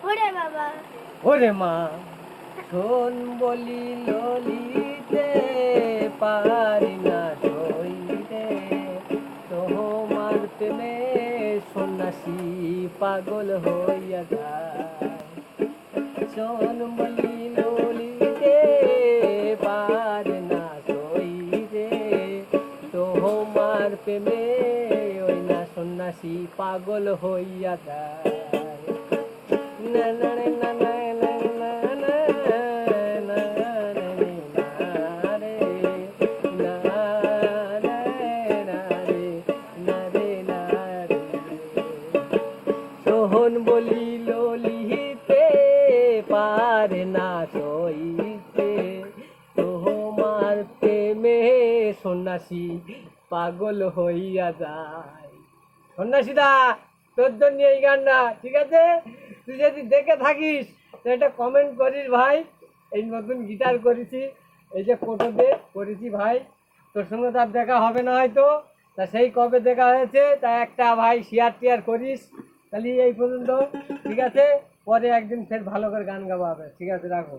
ওরে বাবা, ওরে মা শোন বলি ললিতে পারি না সইতে, তোমার প্রেমে সন্ন্যাসী পাগল হইয়া যায়। শোন বলি ললিতে পারি না সইতে, তোমার প্রেমে ওই না সন্ন্যাসী পাগল হইয়া যায়। না না না না না না না না রে না রে না রে না রে না রে না রে। সোহন বলি ললিতে পারে না সইতে, তোমার প্রেমে সন্ন্যাসী পাগল হইয়া যায়। সন্ন্যাসীদা তোর জন্য এই গানটা, ঠিক আছে? তুই যদি দেখে থাকিস তো এটা কমেন্ট করিস ভাই। এই নতুন গিটার করেছি, এই যে কোটোতে করেছি ভাই, তোর সঙ্গে তো আর দেখা হবে না হয়তো, তা সেই কবে দেখা হয়েছে, তা একটা ভাই শেয়ার টেয়ার করিস। তাহলে এই পর্যন্ত, ঠিক আছে? পরে একদিন ফের ভালো করে গান গাওয়া হবে, ঠিক আছে? রাখো।